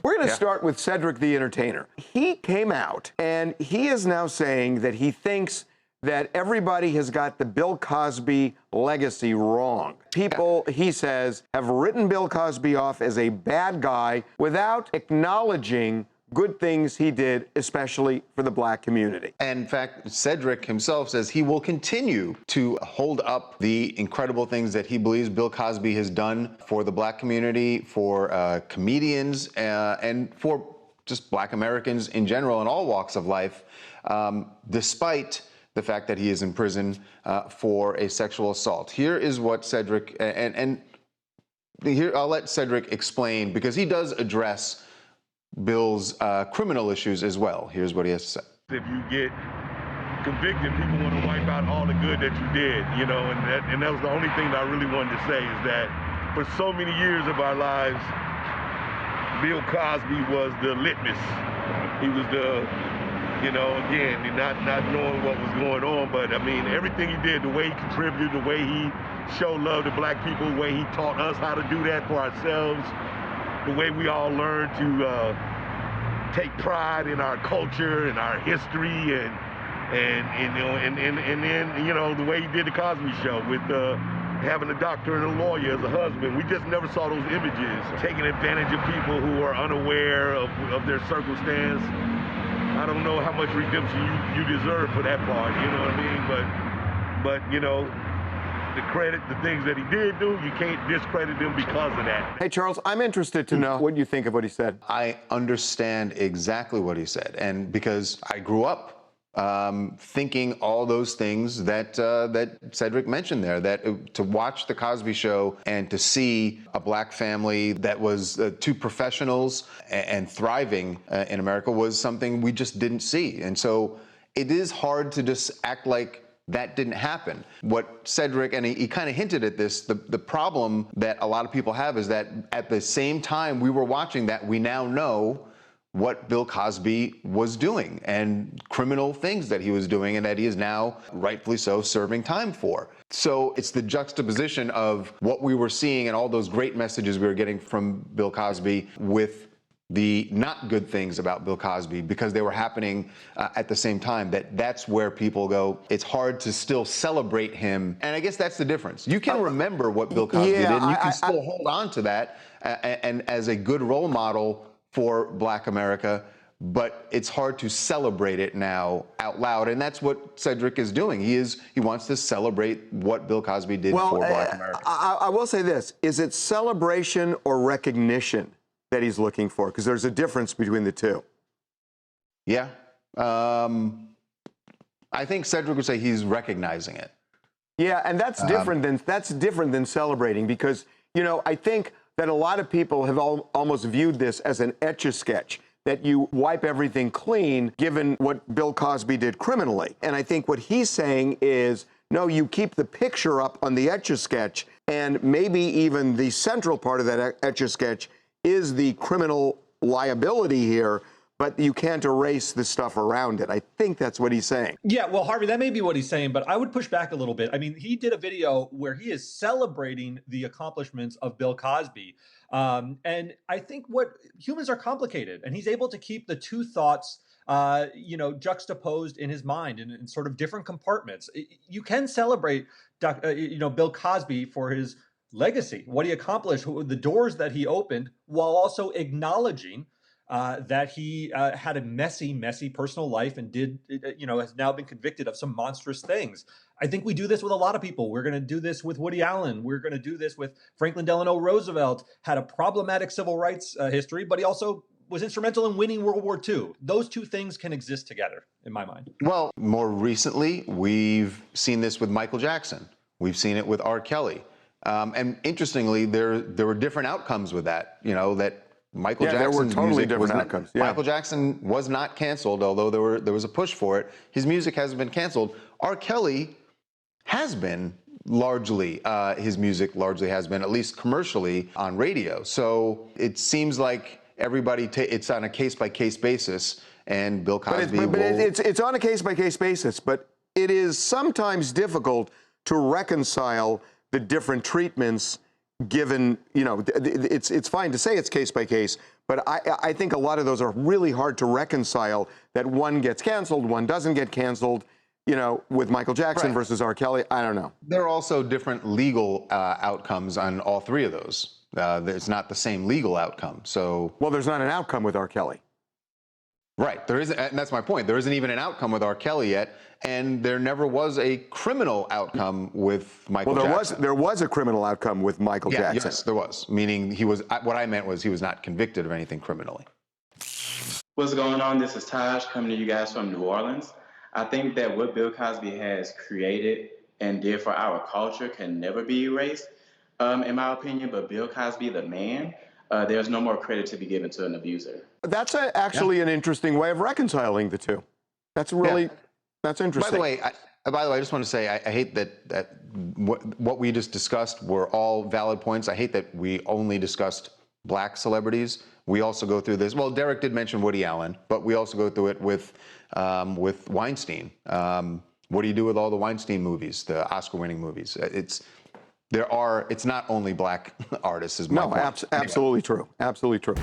We're going to start with Cedric The Entertainer. He came out, and he is now saying that he thinks that everybody has got the Bill Cosby legacy wrong. People, he says, have written Bill Cosby off as a bad guy without acknowledging good things he did, especially for the black community. And in fact, Cedric himself says he will continue to hold up the incredible things that he believes Bill Cosby has done for the black community, for comedians, and for just black Americans in general in all walks of life, despite the fact that he is in prison for a sexual assault. Here is what Cedric, and here I'll let Cedric explain, because he does address Bill's criminal issues as well. Here's what he has to say. If you get convicted, people want to wipe out all the good that you did, you know, and that was the only thing that I really wanted to say, is that for so many years of our lives, Bill Cosby was the litmus. He was the, you know, again, not knowing what was going on, but I mean, everything he did, the way he contributed, the way he showed love to black people, the way he taught us how to do that for ourselves, the way we all learn to take pride in our culture and our history, and then, you know, the way he did the Cosby Show with having a doctor and a lawyer as a husband. We just never saw those images, taking advantage of people who are unaware of their circumstance. I don't know how much redemption you deserve for that part, you know what I mean? But you know, the credit, the things that he did do, you can't discredit him because of that. Hey, Charles, I'm interested to know what you think of what he said. I understand exactly what he said, and because I grew up thinking all those things that Cedric mentioned there, that to watch the Cosby Show and to see a black family that was two professionals and thriving in America was something we just didn't see. And so it is hard to just act like that didn't happen. What Cedric, and he kind of hinted at this, the problem that a lot of people have is that at the same time we were watching that, we now know what Bill Cosby was doing and criminal things that he was doing, and that he is now, rightfully so, serving time for. So it's the juxtaposition of what we were seeing and all those great messages we were getting from Bill Cosby with the not good things about Bill Cosby, because they were happening at the same time, that's where people go, it's hard to still celebrate him. And I guess that's the difference. You can remember what Bill Cosby did, and you can still hold on to that and as a good role model for black America, but it's hard to celebrate it now out loud. And that's what Cedric is doing. He wants to celebrate what Bill Cosby did for black America. I will say this, is it celebration or recognition that he's looking for? Because there's a difference between the two. Yeah. I think Cedric would say he's recognizing it. Yeah, and that's different than celebrating, because, you know, I think that a lot of people have almost viewed this as an etch-a-sketch, that you wipe everything clean given what Bill Cosby did criminally. And I think what he's saying is, no, you keep the picture up on the etch-a-sketch, and maybe even the central part of that etch-a-sketch is the criminal liability here, but you can't erase the stuff around it. I think that's what he's saying. Yeah, well, Harvey, that may be what he's saying, but I would push back a little bit. I mean, he did a video where he is celebrating the accomplishments of Bill Cosby. And I think what humans are complicated, and he's able to keep the two thoughts you know, juxtaposed in his mind in sort of different compartments. You can celebrate, you know, Bill Cosby for his legacy, what he accomplished, the doors that he opened, while also acknowledging that he had a messy personal life and did, you know, has now been convicted of some monstrous things. I think we do this with a lot of people. We're going to do this with Woody Allen. We're going to do this with Franklin Delano Roosevelt, had a problematic civil rights history, but he also was instrumental in winning World War II. Those two things can exist together, in my mind. Well, more recently, we've seen this with Michael Jackson. We've seen it with R. Kelly. And interestingly, there were different outcomes with that. You know, that Michael Jackson's there were totally music different was outcomes. Not, Michael Jackson was not canceled, although there was a push for it. His music hasn't been canceled. R. Kelly has been largely, his music largely has been, at least commercially, on radio. So it seems like everybody, it's on a case-by-case basis, and Bill Cosby it's on a case-by-case basis, but it is sometimes difficult to reconcile the different treatments given, you know, it's fine to say it's case by case, But I think a lot of those are really hard to reconcile, that one gets canceled, one doesn't get canceled, you know, with Michael Jackson versus R. Kelly. I don't know. There are also different legal outcomes on all three of those. There's not the same legal outcome. So, well, there's not an outcome with R. Kelly. Right. There isn't, and that's my point. There isn't even an outcome with R. Kelly yet, and there never was a criminal outcome with Michael Jackson. There was a criminal outcome with Michael Jackson. Yes, there was. Meaning he was. What I meant was he was not convicted of anything criminally. What's going on? This is Taj coming to you guys from New Orleans. I think that what Bill Cosby has created and did for our culture can never be erased, in my opinion. But Bill Cosby, the man, there's no more credit to be given to an abuser. That's actually an interesting way of reconciling the two. That's really, that's interesting. By the way, I just want to say I hate that what we just discussed were all valid points. I hate that we only discussed black celebrities. We also go through this. Well, Derek did mention Woody Allen, but we also go through it with Weinstein. What do you do with all the Weinstein movies, the Oscar-winning movies? It's not only black artists. Is my point. Absolutely true. Absolutely true.